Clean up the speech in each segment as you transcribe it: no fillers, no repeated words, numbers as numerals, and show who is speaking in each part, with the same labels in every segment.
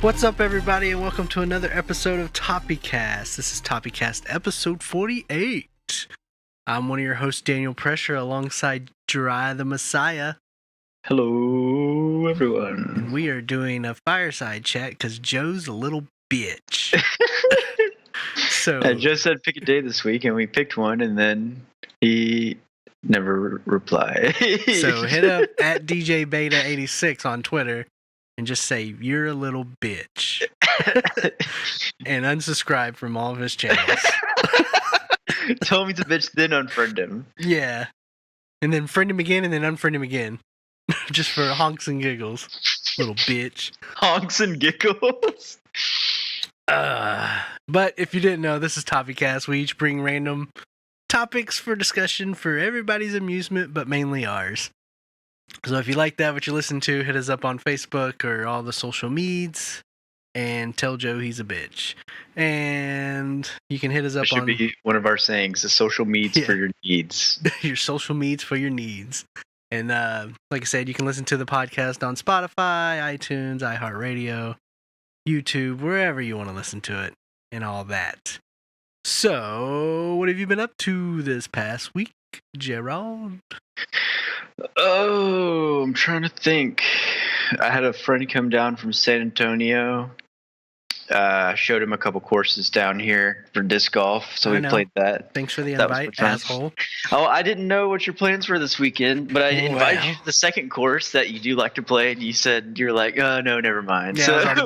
Speaker 1: What's up, everybody, and welcome to another episode of TopiCast. This is TopiCast episode 48. I'm one of your hosts, Daniel Pressure, alongside Dry the Messiah.
Speaker 2: Hello, everyone.
Speaker 1: And we are doing a fireside chat because Joe's a little bitch. So
Speaker 2: I just said pick a day this week, and we picked one, and then he never replied.
Speaker 1: So hit up at DJ Beta 86 on Twitter and just say, "You're a little bitch." And unsubscribe from all of his channels.
Speaker 2: Tell him he's a bitch, then unfriend him.
Speaker 1: Yeah. And then friend him again and then unfriend him again. Just for honks and giggles. Little bitch.
Speaker 2: Honks and giggles.
Speaker 1: But if you didn't know, this is TopiCast. We each bring random topics for discussion for everybody's amusement, but mainly ours. So if you like that, what you listen to, hit us up on Facebook or all the social meads and tell Joe he's a bitch. And you can hit us up
Speaker 2: That should be one of our sayings, the social meads for your needs.
Speaker 1: Your social meads for your needs. And like I said, you can listen to the podcast on Spotify, iTunes, iHeartRadio, YouTube, wherever you want to listen to it, and all that. So, what have you been up to this past week, Gerald?
Speaker 2: Oh, I'm trying to think. I had a friend come down from San Antonio. I showed him a couple courses down here for disc golf, so we played that.
Speaker 1: Thanks for the invite, asshole.
Speaker 2: Oh, I didn't know what your plans were this weekend, but I invited you to the second course that you do like to play, and you said you're like, oh no, never mind.
Speaker 1: Yeah,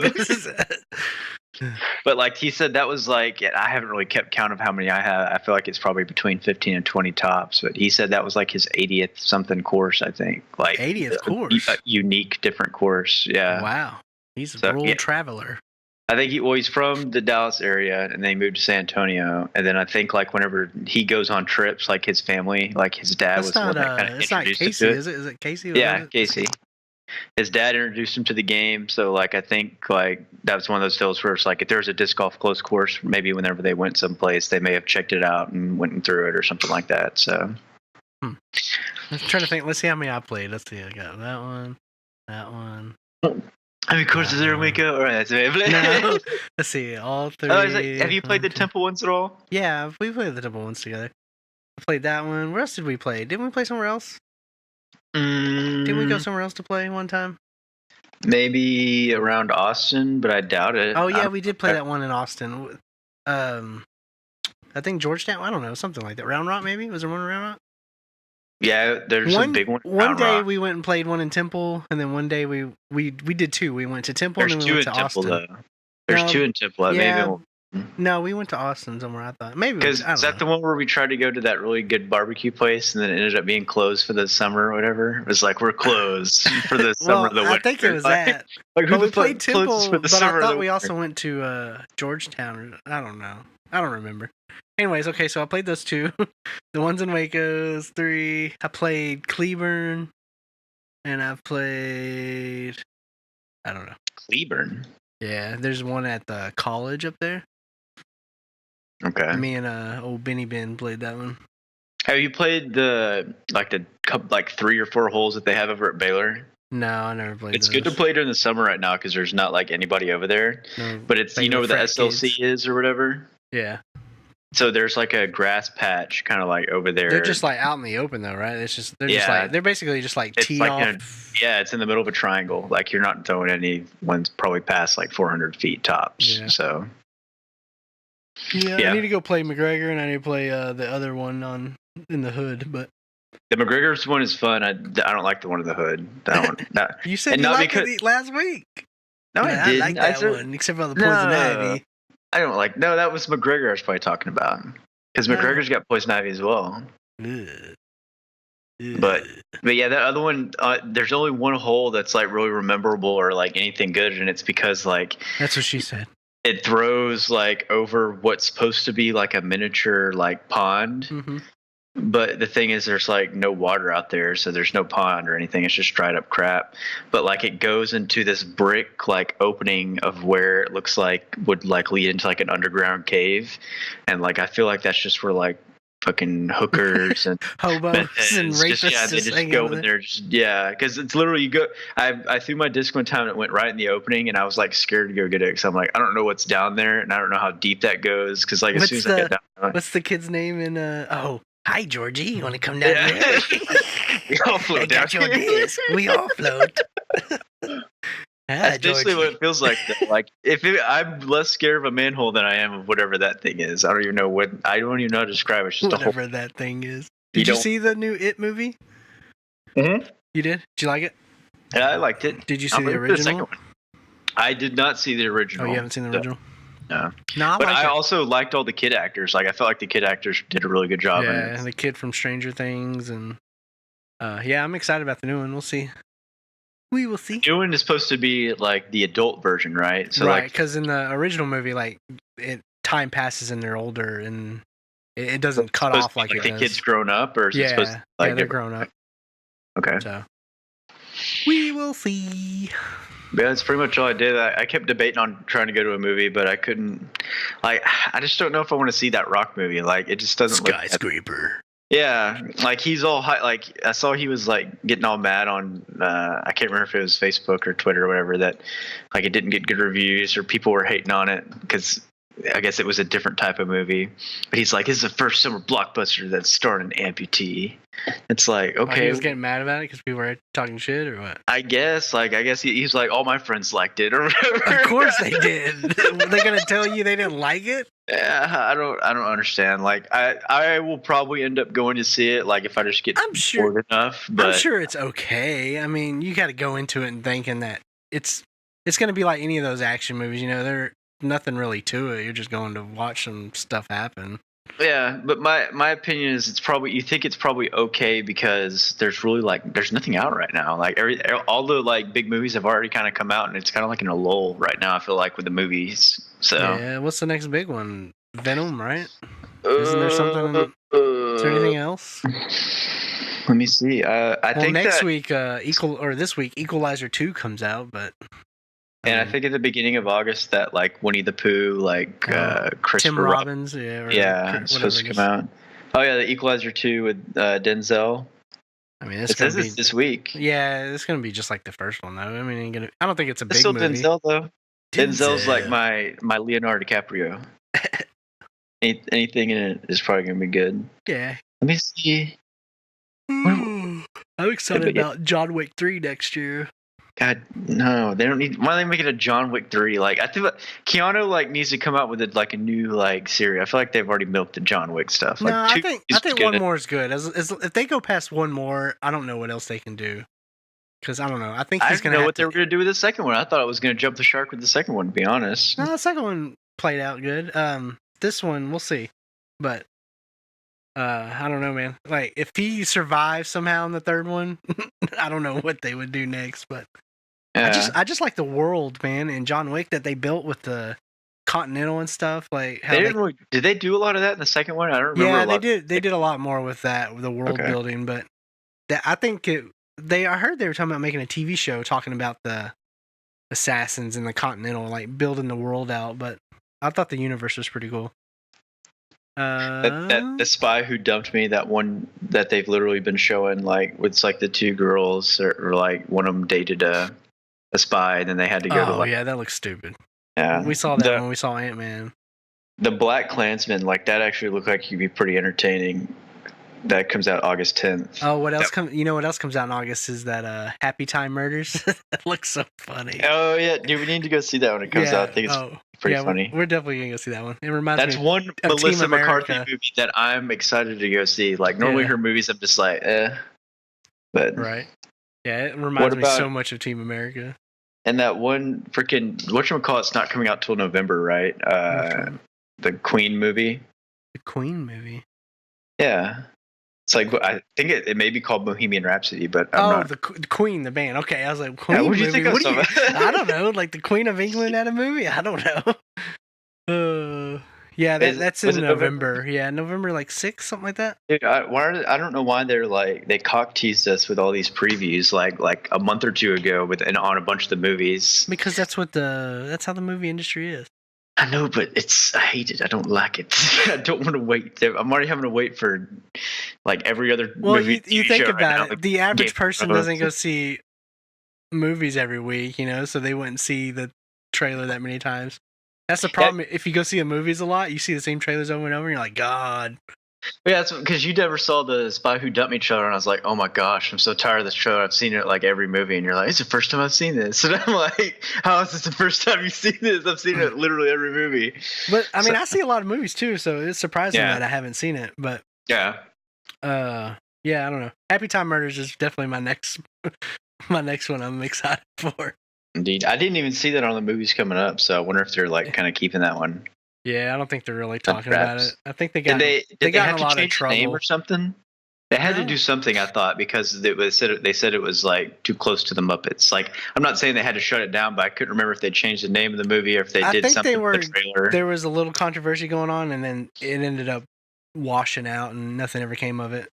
Speaker 2: but like he said, that was like, I haven't really kept count of how many I have. I feel like it's probably between 15 and 20 tops. But he said that was like his 80th something course, I think. Like
Speaker 1: 80th course,
Speaker 2: a unique, different course. Yeah.
Speaker 1: Wow, he's a world traveler.
Speaker 2: I think he's from the Dallas area, and then he moved to San Antonio. And then I think like whenever he goes on trips, like his family, like his dad was the one that kind of introduced him to it.
Speaker 1: Is it Casey?
Speaker 2: Yeah, Casey. His dad introduced him to the game, so like I think like that was one of those deals where it's like if there was a disc golf close course, maybe whenever they went someplace, they may have checked it out and went through it or something like that. So
Speaker 1: I'm trying to think. Let's see how many I played. Let's see. I got that one.
Speaker 2: How many courses there we go? All right,
Speaker 1: no. Let's see. All three.
Speaker 2: Oh, have you played the Temple ones at all?
Speaker 1: Yeah, we played the Temple ones together. I played that one. Where else did we play? Didn't we play somewhere else? Didn't we go somewhere else to play one time?
Speaker 2: Maybe around Austin, but I doubt it.
Speaker 1: Oh yeah, we did play that one in Austin. I think Georgetown. I don't know, something like that. Round Rock, maybe. Was there one in Round Rock?
Speaker 2: Yeah, there's a big one.
Speaker 1: One day we went and played one in Temple, and then one day we did two. We went to Temple and then we went to Austin.
Speaker 2: There's two in Temple.
Speaker 1: Yeah. No, we went to Austin somewhere, I thought. Maybe.
Speaker 2: Because is that the one where we tried to go to that really good barbecue place and then it ended up being closed for the summer or whatever? It was like, we're closed for the summer of the winter.
Speaker 1: I think it was that.
Speaker 2: Like,
Speaker 1: we played Temple, but I thought we also went to Georgetown. I don't know. I don't remember. Anyways, okay, so I played those two. The ones in Waco's 3. I played Cleburne. And I played... I don't know.
Speaker 2: Cleburne?
Speaker 1: Yeah, there's one at the college up there.
Speaker 2: Okay.
Speaker 1: Me and old Benny Ben played that one.
Speaker 2: Have you played the 3 or 4 holes that they have over at Baylor?
Speaker 1: No, I never played
Speaker 2: It's good to play during the summer right now because there's not like anybody over there. No, but it's, you know where the SLC is or whatever?
Speaker 1: Yeah.
Speaker 2: So there's like a grass patch kind of like over there.
Speaker 1: They're just like out in the open though, right? It's just they're basically just like tee off.
Speaker 2: It's in the middle of a triangle. Like you're not throwing any ones probably past like 400 feet tops.
Speaker 1: Yeah.
Speaker 2: So
Speaker 1: yeah, I need to go play McGregor and I need to play the other one in the hood, but
Speaker 2: the McGregor's one is fun. I don't like the one in the hood. That one.
Speaker 1: You said you liked it last week.
Speaker 2: No, I didn't.
Speaker 1: I like that one, except for the poison ivy.
Speaker 2: I don't like. No, that was McGregor I was probably talking about. Because McGregor's got poison ivy as well. But yeah, that other one, there's only one hole that's like really memorable or like anything good, and it's because like
Speaker 1: that's what she said.
Speaker 2: It throws like over what's supposed to be like a miniature like pond.
Speaker 1: Mm-hmm.
Speaker 2: But the thing is, there's like no water out there, so there's no pond or anything. It's just dried up crap. But like it goes into this brick like opening of where it looks like would like lead into like an underground cave, and like I feel like that's just where like fucking hookers and
Speaker 1: hobos and rapists.
Speaker 2: They just go in there, because it's literally you go. I threw my disc one time and it went right in the opening, and I was like scared to go get it because I'm like, I don't know what's down there, and I don't know how deep that goes. Because like as soon as I get down,
Speaker 1: what's the kid's name in? Hi Georgie, you want to come down here?
Speaker 2: We all float down.
Speaker 1: Got your disc. We all float.
Speaker 2: That's basically what it feels like. Though. Like I'm less scared of a manhole than I am of whatever that thing is. I don't even know how to describe it. It's just
Speaker 1: whatever that thing is. Did you see the new It movie?
Speaker 2: Mm-hmm.
Speaker 1: You did? Did you like it?
Speaker 2: Yeah, I liked it.
Speaker 1: Did you see the original?
Speaker 2: I did not see the original.
Speaker 1: Oh, you haven't seen the original?
Speaker 2: No.
Speaker 1: But
Speaker 2: I also liked all the kid actors. Like I felt like the kid actors did a really good job.
Speaker 1: Yeah, and the kid from Stranger Things, and I'm excited about the new one. We'll see. We will see.
Speaker 2: The new one is supposed to be like the adult version, right?
Speaker 1: So right, because in the original movie, like time passes and they're older, and it doesn't cut off like it
Speaker 2: the
Speaker 1: does.
Speaker 2: Kid's grown up, or is it supposed to like
Speaker 1: they're grown up.
Speaker 2: Okay.
Speaker 1: So we will see.
Speaker 2: Yeah, that's pretty much all I did. I kept debating on trying to go to a movie, but I couldn't. Like, I just don't know if I want to see that Rock movie. Like, it just doesn't look.
Speaker 1: Skyscraper.
Speaker 2: Yeah, like he's all high. Like I saw he was like getting all mad on. I can't remember if it was Facebook or Twitter or whatever that, like it didn't get good reviews or people were hating on it because I guess it was a different type of movie. But he's like, "This is the first summer blockbuster that starred an amputee." It's like, okay,
Speaker 1: he was getting mad about it because people were talking shit or what?
Speaker 2: I guess he's like, all my friends liked it or whatever.
Speaker 1: Of course they did. Were they gonna tell you they didn't like it?
Speaker 2: Yeah, I don't understand. Like, I will probably end up going to see it. Like, if I just get bored enough. But
Speaker 1: I'm sure it's okay. I mean, you got to go into it and thinking that it's gonna be like any of those action movies. You know, there's nothing really to it. You're just going to watch some stuff happen.
Speaker 2: Yeah, but my opinion is you think it's probably okay because there's nothing out right now. Like all the like big movies have already kind of come out, and it's kind of like in a lull right now. I feel like with the movies. So
Speaker 1: yeah, what's the next big one? Venom, right? Isn't there something? Is there anything else?
Speaker 2: Let me see. I think
Speaker 1: next week, this week, Equalizer 2 comes out, but.
Speaker 2: And I think at the beginning of August that like Winnie the Pooh, like Christopher
Speaker 1: Tim Robbins,
Speaker 2: it's supposed to come out. Oh yeah, the Equalizer 2 with Denzel.
Speaker 1: I mean,
Speaker 2: it says it's this week.
Speaker 1: Yeah, it's gonna be just like the first one though. I mean, I don't think it's a big
Speaker 2: still
Speaker 1: movie.
Speaker 2: Denzel though. Denzel's like my Leonardo DiCaprio. Anything in it is probably gonna be good.
Speaker 1: Yeah.
Speaker 2: Let me see.
Speaker 1: I'm excited about John Wick 3 next year.
Speaker 2: God, no, they don't need. Why are they making a John Wick 3? Like, I think Keanu like needs to come out with a new like series. I feel like they've already milked the John Wick stuff. Like,
Speaker 1: no, I think one more is good. If they go past one more, I don't know what else they can do. Because I don't know. I think he's gonna know
Speaker 2: what they were gonna do with the second one. I thought it was gonna jump the shark with the second one. To be honest,
Speaker 1: no, the second one played out good. This one we'll see, but I don't know, man. Like if he survives somehow in the third one, I don't know what they would do next, but. Yeah. I just like the world, man, and John Wick that they built with the Continental and stuff. Like, how
Speaker 2: did they do a lot of that in the second one? I don't remember.
Speaker 1: Yeah, they did. They did a lot more with that, with the world building. But I think I heard they were talking about making a TV show talking about the assassins and the Continental, like building the world out. But I thought the universe was pretty cool.
Speaker 2: The Spy Who Dumped Me, that one that they've literally been showing, like it's like the two girls or like one of them dated a spy, and then they had to go to.
Speaker 1: Oh yeah, that looks stupid.
Speaker 2: Yeah,
Speaker 1: we saw that when we saw Ant-Man.
Speaker 2: The Black Klansman, like that actually looked like he'd be pretty entertaining. That comes out August 10th.
Speaker 1: Oh, what else You know what else comes out in August is that Happy Time Murders. That looks so funny.
Speaker 2: Oh yeah, dude, we need to go see that when it comes out. I think it's pretty funny.
Speaker 1: We're definitely gonna go see that one. It reminds me.
Speaker 2: That's one Melissa McCarthy movie that I'm excited to go see. Like normally her movies, I'm just like, but
Speaker 1: right. Yeah, it reminds me so much of Team America.
Speaker 2: And that one freaking whatchamacallit's not coming out till November, right? The Queen movie.
Speaker 1: The Queen movie.
Speaker 2: Yeah. It's like I think it may be called Bohemian Rhapsody, but
Speaker 1: the Queen, the band. Okay, I was like, Queen
Speaker 2: what do
Speaker 1: movie.
Speaker 2: You think of
Speaker 1: I don't know. Like the Queen of England had a movie. I don't know. Yeah, that's in November. Yeah, November like 6th, something like that.
Speaker 2: Dude, I don't know why they cock teased us with all these previews like a month or two ago on a bunch of the movies.
Speaker 1: Because that's how the movie industry is.
Speaker 2: I know, but I hate it. I don't like it. I don't want to wait. I'm already having to wait for like every other movie.
Speaker 1: You think about
Speaker 2: now,
Speaker 1: it.
Speaker 2: like
Speaker 1: The average
Speaker 2: Game
Speaker 1: person
Speaker 2: of
Speaker 1: doesn't go
Speaker 2: Thrones.
Speaker 1: see movies every week, so they wouldn't see the trailer that many times. That's the problem. If you go see the movies a lot, you see the same trailers over and over, and you're like, God.
Speaker 2: Yeah, that's because you never saw the Spy Who Dumped Me trailer, and I was like, oh my gosh, I'm so tired of this trailer. I've seen it like every movie, and you're like, it's the first time I've seen this. And I'm like, how is this the first time you've seen this? I've seen it literally every movie.
Speaker 1: But I mean, I see a lot of movies too, so it's surprising that I haven't seen it. But
Speaker 2: yeah,
Speaker 1: I don't know. Happy Time Murders is definitely my next one. I'm excited for.
Speaker 2: Indeed, I didn't even see that on the movies coming up, so I wonder if they're like kind of keeping that one.
Speaker 1: Yeah, I don't think they're really talking about it. I think they got
Speaker 2: Did they
Speaker 1: got
Speaker 2: have
Speaker 1: in a
Speaker 2: to
Speaker 1: lot of
Speaker 2: change the name
Speaker 1: trouble
Speaker 2: or something? They had to do something, I thought, because they said it was like too close to the Muppets. Like, I'm not saying they had to shut it down, but I couldn't remember if they changed the name of the movie or if they did something with the trailer.
Speaker 1: There was a little controversy going on, and then it ended up washing out, and nothing ever came of it.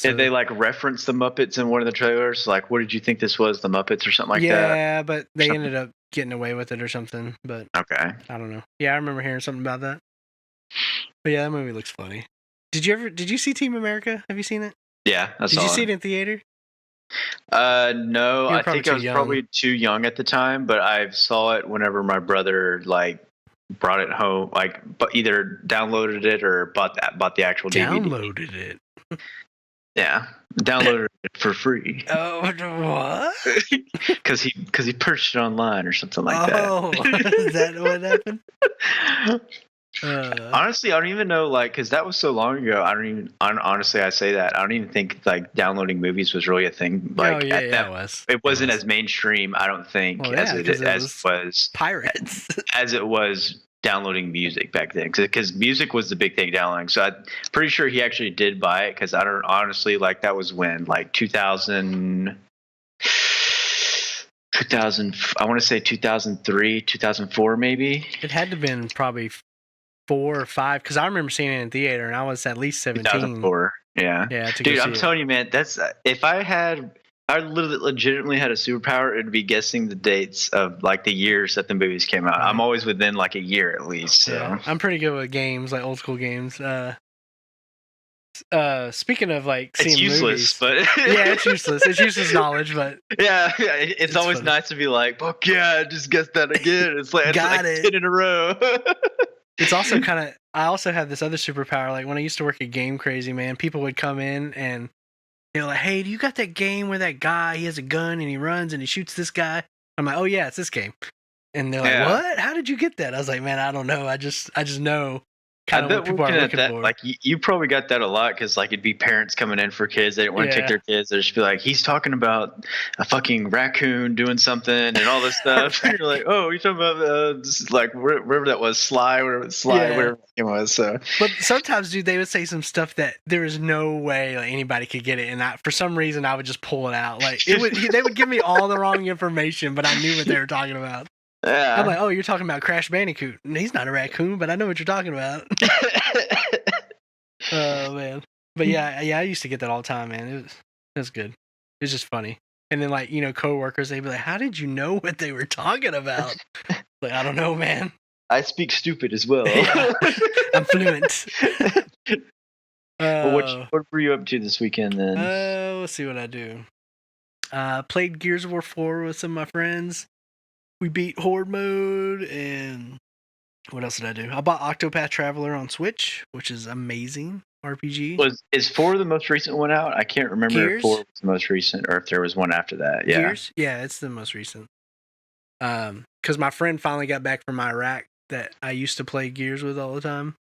Speaker 2: Did they like reference the Muppets in one of the trailers? Like, what did you think this was, the Muppets or something like that?
Speaker 1: Yeah, but they ended up getting away with it or something. But
Speaker 2: okay,
Speaker 1: I don't know. Yeah, I remember hearing something about that. But yeah, that movie looks funny. Did you see Team America? Have you seen it?
Speaker 2: Yeah, I saw it.
Speaker 1: Did you see it in theater?
Speaker 2: No, I think I was probably too young at the time, but I saw it whenever my brother like brought it home, like either downloaded it or bought the actual DVD.
Speaker 1: Downloaded it.
Speaker 2: Yeah, downloaded it for free.
Speaker 1: Oh, what?
Speaker 2: Because he purchased it online or something like that.
Speaker 1: Oh, is that what happened?
Speaker 2: Honestly, I don't even know, like, because that was so long ago. Honestly, I say that I don't even think like downloading movies was really a thing. Like, it wasn't as mainstream. I don't think as it was
Speaker 1: pirates,
Speaker 2: as it was downloading music back then. Because music was the big thing downloading. So I'm pretty sure he actually did buy it. Because I don't honestly like that was when like 2000. I want to say 2003, 2004, maybe.
Speaker 1: It had to have been probably 4 or 5, because I remember seeing it in theater, and I was at least 17.
Speaker 2: 2004, yeah. Dude, I'm telling you, man, that's if I legitimately had a superpower, it'd be guessing the dates of like the years that the movies came out. I'm always within like a year at least. So.
Speaker 1: Yeah, I'm pretty good with games, like old school games. Speaking of like seeing
Speaker 2: it's useless,
Speaker 1: movies,
Speaker 2: but
Speaker 1: yeah, it's useless. It's useless knowledge, but
Speaker 2: yeah, it's always funny. Nice to be like, fuck yeah, just guess that again. It's like,
Speaker 1: got
Speaker 2: it's like 10 in a row.
Speaker 1: It's also kind of. I also have this other superpower. Like when I used to work at Game Crazy, man, people would come in and they're like, "Hey, do you got that game where that guy he has a gun and he runs and he shoots this guy?" I'm like, "Oh yeah, it's this game." And they're like, "What? How did you get that?" I was like, "Man, I don't know. I just know." Kind of what people are looking for.
Speaker 2: Like you probably got that a lot because like it'd be parents coming in for kids. They didn't want to take their kids. They'd just be like, he's talking about a fucking raccoon doing something and all this stuff. And you're like, oh, you're talking about like wherever that was, whatever it was. So,
Speaker 1: but sometimes, dude, they would say some stuff that there is no way like anybody could get it, and for some reason I would just pull it out. Like they would give me all the wrong information, but I knew what they were talking about.
Speaker 2: Yeah.
Speaker 1: I'm like, oh, you're talking about Crash Bandicoot. He's not a raccoon, but I know what you're talking about. Oh, man. But yeah, I used to get that all the time, man. It was good. It was just funny. And then, like, coworkers, they'd be like, how did you know what they were talking about? Like, I don't know, man.
Speaker 2: I speak stupid as well.
Speaker 1: Yeah, I'm fluent.
Speaker 2: What were you up to this weekend then?
Speaker 1: Let's see what I do. Played Gears of War 4 with some of my friends. We beat Horde mode, and what else did I do? I bought Octopath Traveler on Switch, which is amazing RPG.
Speaker 2: Is 4 the most recent one out? I can't remember if 4 was the most recent or if there was one after that. Yeah.
Speaker 1: Gears? Yeah, it's the most recent. Because my friend finally got back from Iraq that I used to play Gears with all the time.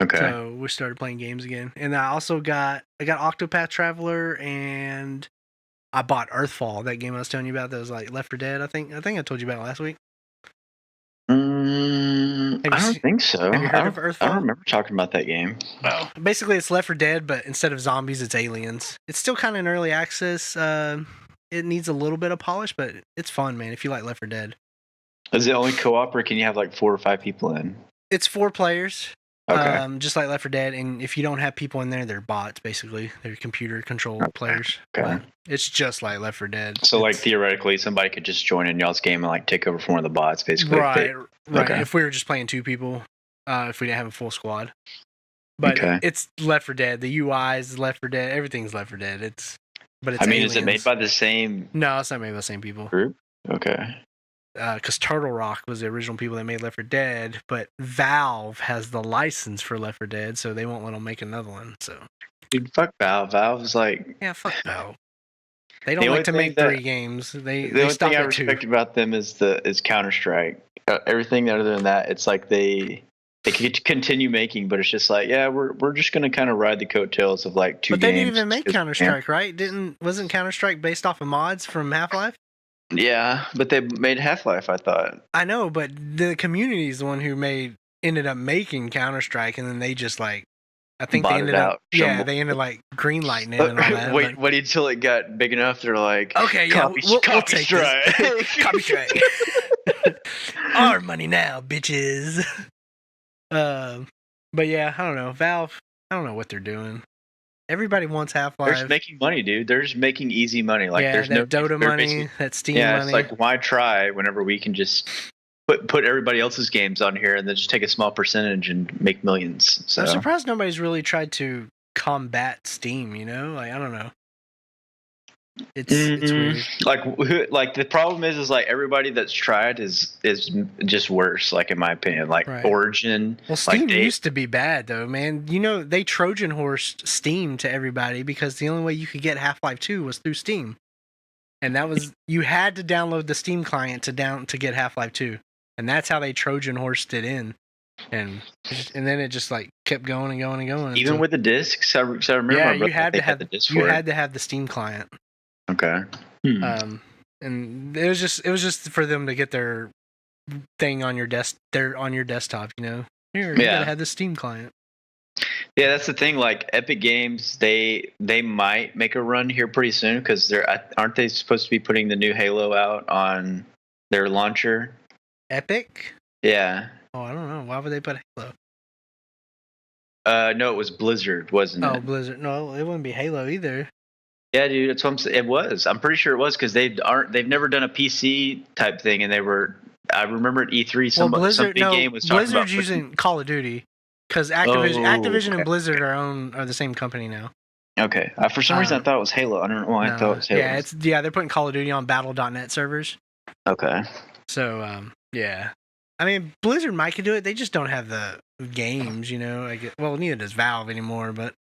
Speaker 2: Okay.
Speaker 1: So we started playing games again. And I also got Octopath Traveler, and I bought Earthfall, that game I was telling you about that was like Left 4 Dead, I think. I told you about it last week.
Speaker 2: I don't think so.
Speaker 1: Have you heard of Earthfall?
Speaker 2: I don't remember talking about that game.
Speaker 1: Well, basically it's Left 4 Dead, but instead of zombies, it's aliens. It's still kind of in early access. It needs a little bit of polish, but it's fun, man, if you like Left 4 Dead.
Speaker 2: Is it only co-op, or can you have like 4 or 5 people in?
Speaker 1: It's 4 players.
Speaker 2: Okay.
Speaker 1: Just like Left 4 Dead, and if you don't have people in there, they're bots, basically. They're computer-controlled players.
Speaker 2: Okay.
Speaker 1: But it's just like Left 4 Dead.
Speaker 2: So, like, theoretically, somebody could just join in y'all's game and, like, take over from one of the bots, basically.
Speaker 1: Right.
Speaker 2: Okay.
Speaker 1: If we were just playing 2 people, if we didn't have a full squad. But it's Left 4 Dead. The UI is Left 4 Dead. Everything's Left 4 Dead. But it's aliens.
Speaker 2: Is it made by the same...
Speaker 1: No, it's not made by the same people.
Speaker 2: Group? Okay.
Speaker 1: Because Turtle Rock was the original people that made Left 4 Dead, but Valve has the license for Left 4 Dead, so they won't let them make another one. So,
Speaker 2: dude, fuck Valve. Valve's like,
Speaker 1: yeah, fuck Valve. They don't like to make 3 games. The
Speaker 2: only thing I respect about them is Counter-Strike. Everything other than that, it's like they could continue making, but it's just like, yeah, we're just gonna kind of ride the coattails of like 2 games.
Speaker 1: But they didn't even make Counter-Strike, right? Wasn't Counter-Strike based off of mods from Half-Life?
Speaker 2: Yeah, but they made Half-Life, I thought.
Speaker 1: I know, but the community is the one who ended up making Counter-Strike, and then they just like, I think they ended up like greenlighting it and all that.
Speaker 2: Wait until it got big enough. They're like,
Speaker 1: okay, yeah, we'll take
Speaker 2: strike.
Speaker 1: Copy strike. Our money now, bitches. But yeah, I don't know. Valve, I don't know what they're doing. Everybody wants Half-Life.
Speaker 2: They're just making money, dude. They're just making easy money. Like, there's no
Speaker 1: Dota money, that Steam money.
Speaker 2: Yeah, it's like, why try whenever we can just put everybody else's games on here and then just take a small percentage and make millions. So
Speaker 1: I'm surprised nobody's really tried to combat Steam. Like, I don't know. It's weird.
Speaker 2: Like the problem is like everybody that's tried is just worse. Like, in my opinion, like Origin.
Speaker 1: Well, Steam used to be bad though, man. They Trojan horsed Steam to everybody because the only way you could get Half-Life 2 was through Steam, and that was you had to download the Steam client to get Half-Life 2, and that's how they Trojan horsed it in. And then it just like kept going and going and going.
Speaker 2: Even with the discs, I remember.
Speaker 1: Yeah, you had to have the Steam client.
Speaker 2: Okay.
Speaker 1: And it was just for them to get their thing on your desktop. Here, you gotta have the Steam client.
Speaker 2: Yeah, that's the thing. Like Epic Games, they might make a run here pretty soon because aren't they supposed to be putting the new Halo out on their launcher?
Speaker 1: Epic?
Speaker 2: Yeah.
Speaker 1: Oh, I don't know. Why would they put Halo?
Speaker 2: No, it was Blizzard, wasn't it?
Speaker 1: Oh, Blizzard. No, it wouldn't be Halo either.
Speaker 2: Yeah, dude, that's what I'm saying. It was. I'm pretty sure it was because they've never done a PC type thing, and they were. I remember at E3 some big game was talking
Speaker 1: Blizzard's using Call of Duty because Activision and Blizzard are the same company now.
Speaker 2: Okay, for some reason I thought it was Halo. I don't know why I thought it was Halo.
Speaker 1: Yeah, they're putting Call of Duty on Battle.net servers.
Speaker 2: Okay.
Speaker 1: So yeah, I mean Blizzard might could do it. They just don't have the games, well, neither does Valve anymore, but.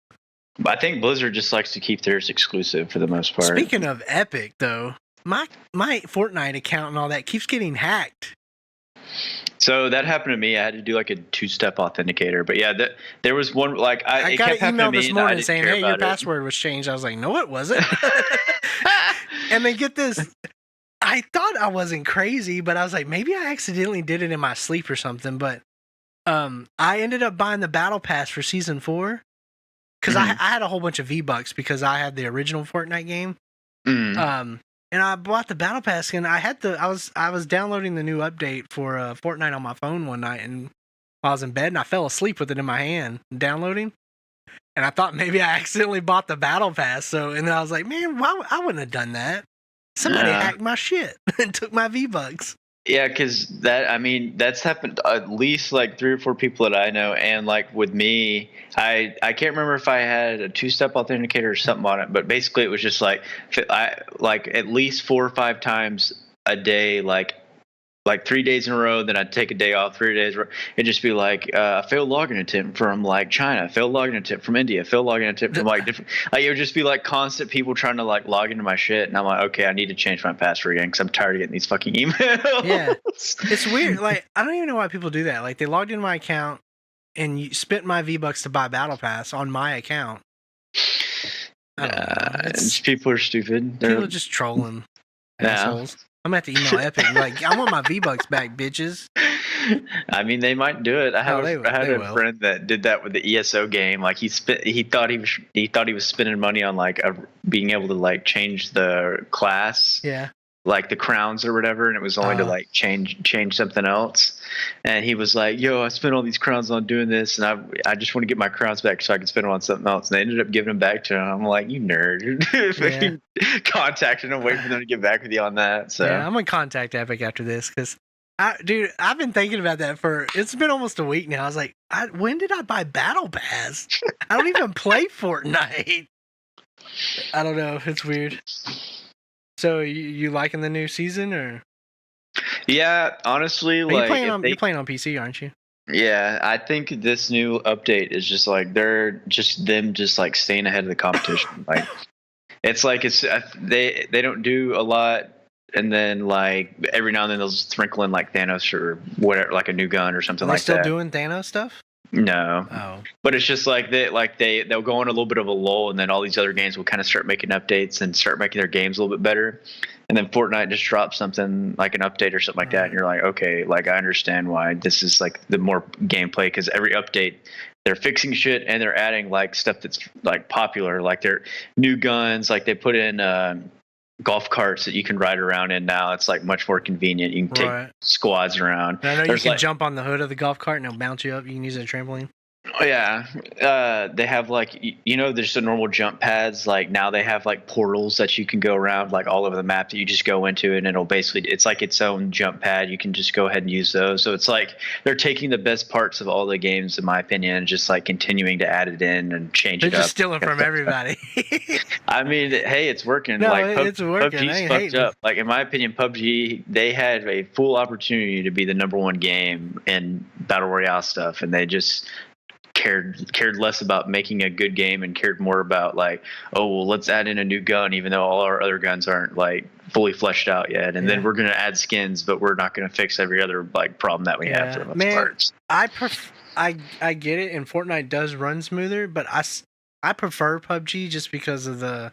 Speaker 2: I think Blizzard just likes to keep theirs exclusive for the most part.
Speaker 1: Speaking of Epic, though, my Fortnite account and all that keeps getting hacked.
Speaker 2: So that happened to me. I had to do like a 2-step authenticator. But yeah, there was one like
Speaker 1: I got an email this morning saying, "Hey, your password was changed." I was like, "No, it wasn't." And then get this. I thought I wasn't crazy, but I was like, maybe I accidentally did it in my sleep or something. But I ended up buying the Battle Pass for Season 4. Because I had a whole bunch of V-Bucks because I had the original Fortnite game. And I bought the Battle Pass and I was downloading the new update for Fortnite on my phone one night and I was in bed and I fell asleep with it in my hand downloading. And I thought maybe I accidentally bought the Battle Pass. And then I was like, man, I wouldn't have done that. Somebody hacked my shit and took my V-Bucks.
Speaker 2: Yeah, because that's happened to at least like 3 or 4 people that I know, and like with me, I can't remember if I had a 2-step authenticator or something on it, but basically it was just like at least 4 or 5 times a day, like 3 days in a row. Then I'd take a day off, 3 days. It'd just be like failed login attempt from like China, failed login attempt from India, failed login attempt from like different. Like it would just be like constant people trying to like log into my shit, and I'm like, okay, I need to change my password again because I'm tired of getting these fucking emails.
Speaker 1: Yeah, it's weird. Like I don't even know why people do that. Like they logged into my account and you spent my V-Bucks to buy Battle Pass on my account.
Speaker 2: People are stupid.
Speaker 1: People are just trolling. Assholes. I'm gonna have to email Epic and be like, I want my V-Bucks back, bitches.
Speaker 2: I mean, they might do it. I had a friend that did that with the ESO game. Like he thought he was spending money on like being able to like change the class.
Speaker 1: Yeah.
Speaker 2: like the crowns or whatever, and it was only to like change something else. And he was like, "Yo, I spent all these crowns on doing this, and I just want to get my crowns back so I can spend them on something else." And they ended up giving them back to him. I'm like, "You nerd!" Contacting them, waiting for them to get back with you on that. So
Speaker 1: yeah, I'm gonna contact Epic after this because, dude, I've been thinking about that it's been almost a week now. I was like, when did I buy Battle Pass? I don't even play Fortnite. I don't know. It's weird. So you liking the new season or?
Speaker 2: Yeah, honestly,
Speaker 1: but
Speaker 2: like
Speaker 1: you're playing on PC, aren't you?
Speaker 2: Yeah, I think this new update is just like they're just like staying ahead of the competition. Like it's like they don't do a lot, and then like every now and then they'll sprinkle in like Thanos or whatever, like a new gun or something like that.
Speaker 1: Are they still doing Thanos stuff?
Speaker 2: No.
Speaker 1: Oh.
Speaker 2: But it's just like they'll go on a little bit of a lull, and then all these other games will kind of start making updates and start making their games a little bit better. And then Fortnite just drops something like an update or something like that, and you're like, okay, like I understand why this is like the more gameplay, because every update they're fixing shit and they're adding like stuff that's like popular, like their new guns, like they put in golf carts that you can ride around in now. It's like much more convenient. You can take squads around.
Speaker 1: And I know you can jump on the hood of the golf cart and it'll bounce you up. You can use it as a trampoline.
Speaker 2: Oh yeah, they have like there's the normal jump pads. Like now they have like portals that you can go around like all over the map that you just go into, and it's like its own jump pad. You can just go ahead and use those. So it's like they're taking the best parts of all the games, in my opinion, and just like continuing to add it in and change it up.
Speaker 1: They're just stealing from everybody.
Speaker 2: I mean, hey, it's working.
Speaker 1: No,
Speaker 2: like
Speaker 1: it's working.
Speaker 2: PUBG's fucked up. Like in my opinion, PUBG, they had a full opportunity to be the #1 game in battle royale stuff, and they just cared less about making a good game and cared more about like, oh well, let's add in a new gun even though all our other guns aren't like fully fleshed out yet, and then we're gonna add skins, but we're not gonna fix every other like problem that we have for the most part.
Speaker 1: I get it, and Fortnite does run smoother, but I prefer PUBG just because of the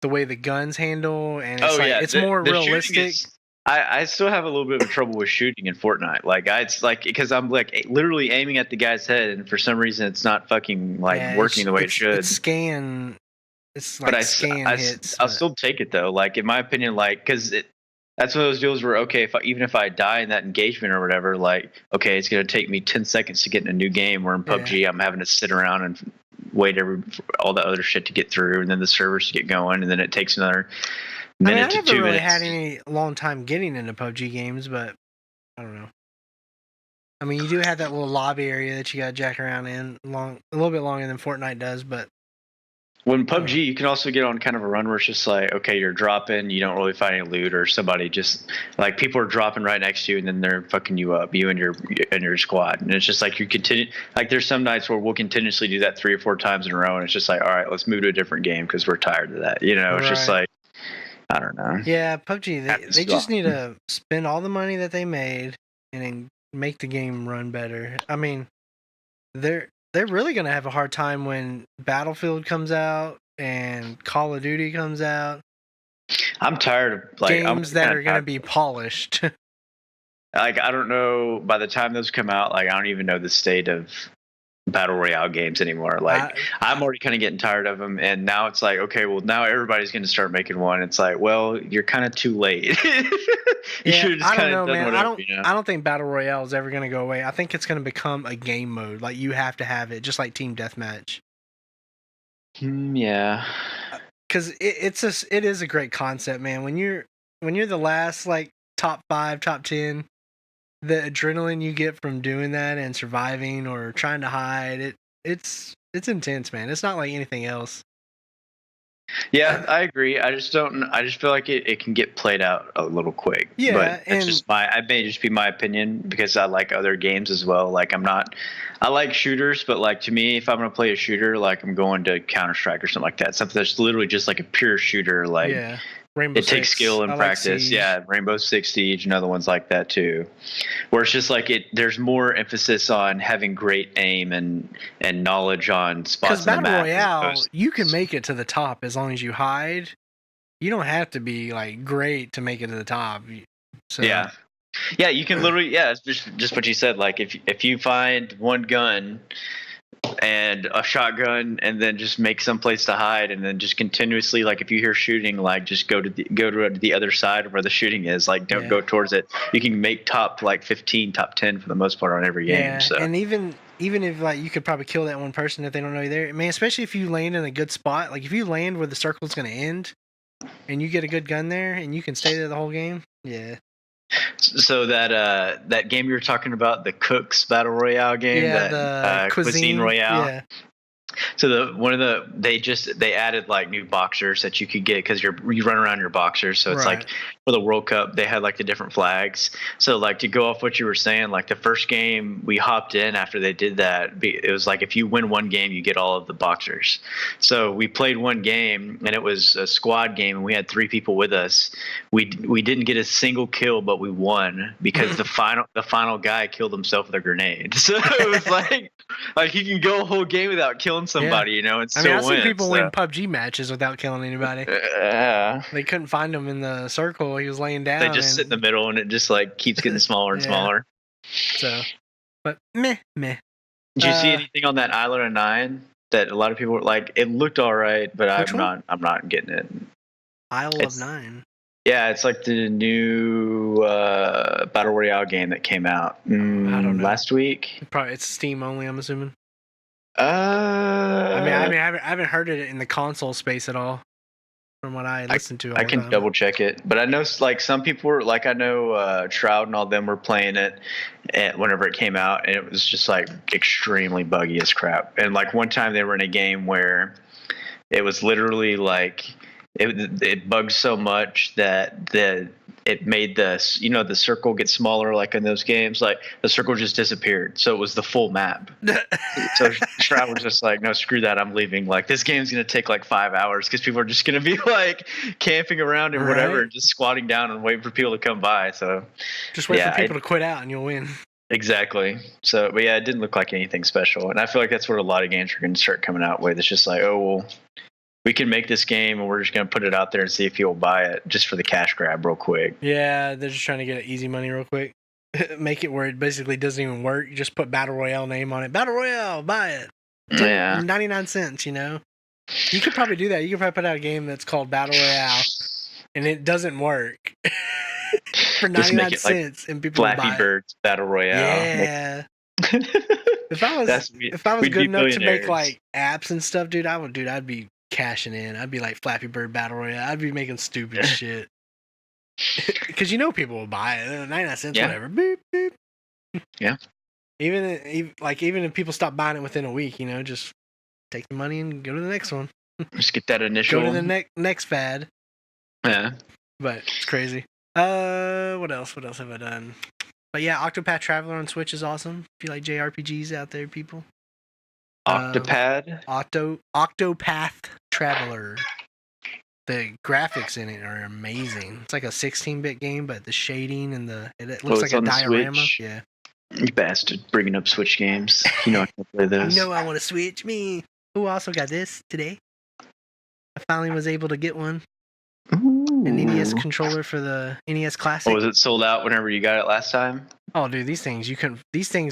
Speaker 1: way the guns handle, and it's more realistic.
Speaker 2: I still have a little bit of trouble with shooting in Fortnite. Like it's like because I'm like literally aiming at the guy's head, and for some reason it's not fucking like working the way it should.
Speaker 1: It's like hits.
Speaker 2: I'll still take it though. Like in my opinion, like because that's one of those deals where okay, even if I die in that engagement or whatever, like okay, it's gonna take me 10 seconds to get in a new game. Where in PUBG, I'm having to sit around and wait for all the other shit to get through, and then the servers to get going, and then it takes another.
Speaker 1: I never really had any long time getting into PUBG games, but I don't know. I mean, you do have that little lobby area that you got to jack around in a little bit longer than Fortnite does, but
Speaker 2: when PUBG, you can also get on kind of a run where it's just like, okay, you're dropping, you don't really find any loot, or somebody just like people are dropping right next to you, and then they're fucking you up, you and your squad, and it's just like you continue. Like there's some nights where we'll continuously do that 3 or 4 times in a row, and it's just like, all right, let's move to a different game because we're tired of that. It's just like. I don't know.
Speaker 1: Yeah, PUBG, they just need to spend all the money that they made and then make the game run better. I mean, they're really going to have a hard time when Battlefield comes out and Call of Duty comes out.
Speaker 2: I'm tired of like
Speaker 1: games that are going to be polished.
Speaker 2: Like I don't know, by the time those come out, like I don't even know the state of battle royale games anymore. Like I'm already kind of getting tired of them, and now it's like, okay, well now everybody's going to start making one. It's like, well, you're kind of too late. You should have just kind of done whatever.
Speaker 1: I don't think battle royale is ever going to go away. I think it's going to become a game mode. Like you have to have it, just like team deathmatch.
Speaker 2: Yeah,
Speaker 1: because it is a great concept, man. When you're the last like top 5, top 10. The adrenaline you get from doing that and surviving or trying to hide, it's intense, man. It's not like anything else.
Speaker 2: Yeah, I agree. I just feel like it can get played out a little quick.
Speaker 1: Yeah,
Speaker 2: but it's just I may just be my opinion because I like other games as well. Like I like shooters, but like to me, if I'm gonna play a shooter, like I'm going to Counter-Strike or something like that. Something that's literally just like a pure shooter. Like
Speaker 1: Rainbow Six.
Speaker 2: Takes skill and practice. Yeah, Rainbow Six Siege and other ones like that too. Where it's just like there's more emphasis on having great aim and knowledge on spots in the map.
Speaker 1: Because Battle Royale, you can make it to the top as long as you hide. You don't have to be like great to make it to the top. So
Speaker 2: yeah, you can literally it's just what you said. Like if you find one gun and a shotgun, and then just make some place to hide, and then just continuously, like, if you hear shooting, like, just go to the other side of where the shooting is. Like, don't go towards it. You can make top like 15, top 10 for the most part on every game. So.
Speaker 1: And even if like you could probably kill that one person if they don't know you're there, man. Especially if you land in a good spot. Like if you land where the circle's going to end, and you get a good gun there, and you can stay there the whole game. Yeah.
Speaker 2: So that game you were talking about, the Cooks Battle Royale game,
Speaker 1: the
Speaker 2: Cuisine Royale.
Speaker 1: Yeah.
Speaker 2: So they added like new boxers that you could get because you run around your boxers. So it's like for the World Cup, they had like the different flags. So like to go off what you were saying, like the first game we hopped in after they did that, it was like if you win one game, you get all of the boxers. So we played one game and it was a squad game and we had 3 people with us. We didn't get a single kill, but we won because the final guy killed himself with a grenade. So it was like you can go a whole game without killing somebody, you know, and still win.
Speaker 1: I've seen people win PUBG matches without killing anybody. They couldn't find him in the circle. He was laying down.
Speaker 2: They just sit in the middle, and it just like keeps getting smaller and smaller.
Speaker 1: So, but meh.
Speaker 2: Did you see anything on that Island of 9 that a lot of people were like? It looked all right, but I'm not getting it.
Speaker 1: Isle of 9.
Speaker 2: Yeah, it's like the new Battle Royale game that came out
Speaker 1: I don't know.
Speaker 2: last week.
Speaker 1: Probably it's Steam only, I'm assuming.
Speaker 2: I
Speaker 1: haven't heard it in the console space at all. From what I listened to,
Speaker 2: I can double check it, but I know like some people were like, I know Shroud and all them were playing it whenever it came out, and it was just like extremely buggy as crap. And like one time they were in a game where it was literally like it bugged so much that it made the circle get smaller, like in those games, like the circle just disappeared. So it was the full map. So Shroud was just like, no, screw that, I'm leaving. Like this game's going to take like 5 hours because people are just going to be like camping around and whatever, and just squatting down and waiting for people to come by. So
Speaker 1: just wait for people to quit out and you'll win.
Speaker 2: Exactly. So, but yeah, it didn't look like anything special. And I feel like that's what a lot of games are going to start coming out with. It's just like, oh, well, we can make this game and we're just going to put it out there and see if you'll buy it just for the cash grab real quick.
Speaker 1: Yeah, they're just trying to get easy money real quick. Make it where it basically doesn't even work. You just put Battle Royale name on it. Battle Royale, buy it. 99 cents, you know? You could probably do that. You could probably put out a game that's called Battle Royale and it doesn't work. For 99 cents and people buy it.
Speaker 2: Flappy Bird's Battle Royale.
Speaker 1: Yeah. If I was good enough to make like apps and stuff, dude, I'd be cashing in. I'd be like Flappy Bird Battle Royale. I'd be making stupid shit. Because people will buy it. 99 cents, whatever. Beep, beep.
Speaker 2: Yeah.
Speaker 1: Even if people stop buying it within a week, just take the money and go to the next one.
Speaker 2: Just get that initial.
Speaker 1: Go to the next fad.
Speaker 2: Yeah.
Speaker 1: But it's crazy. What else have I done? But yeah, Octopath Traveler on Switch is awesome. If you like JRPGs out there, people.
Speaker 2: Octopath
Speaker 1: Traveler. The graphics in it are amazing. It's like a 16-bit game, but the shading and it looks like a diorama.
Speaker 2: Switch.
Speaker 1: Yeah.
Speaker 2: You bastard, bringing up Switch games. I can play those.
Speaker 1: I want to Switch me. Who also got this today? I finally was able to get one.
Speaker 2: Ooh.
Speaker 1: An NES controller for the NES Classic.
Speaker 2: Oh, was it sold out whenever you got it last time?
Speaker 1: Oh, dude, these things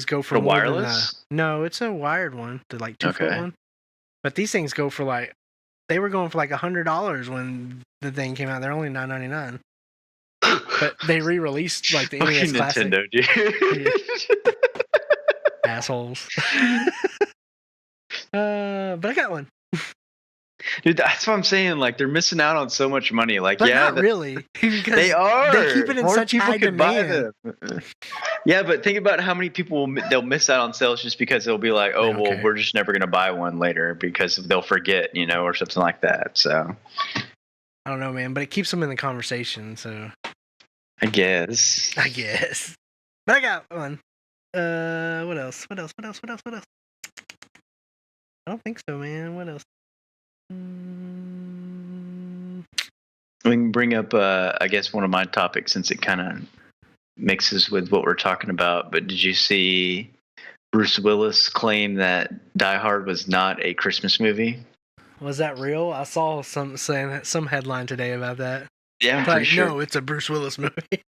Speaker 1: go for
Speaker 2: the
Speaker 1: more
Speaker 2: wireless.
Speaker 1: No, it's a wired one, the like 2-foot one. But these things go for like, they were going for like $100 when the thing came out. They're only $9.99. But they re-released like the NES Classic.
Speaker 2: Nintendo, dude.
Speaker 1: Assholes. But I got one.
Speaker 2: Dude, that's what I'm saying. Like, they're missing out on so much money. Like,
Speaker 1: but not really.
Speaker 2: They are.
Speaker 1: They keep it in such high demand.
Speaker 2: Yeah, but think about how many people they'll miss out on sales just because they'll be like, oh, well, we're just never going to buy one later because they'll forget, or something like that. So,
Speaker 1: I don't know, man, but it keeps them in the conversation. So,
Speaker 2: I guess.
Speaker 1: But I got one. What else? I don't think so, man. What else?
Speaker 2: We can bring up, I guess, one of my topics since it kind of mixes with what we're talking about. But did you see Bruce Willis claim that Die Hard was not a Christmas movie?
Speaker 1: Was that real? I saw some headline today about that.
Speaker 2: Yeah, I'm pretty sure.
Speaker 1: No, it's a Bruce Willis movie.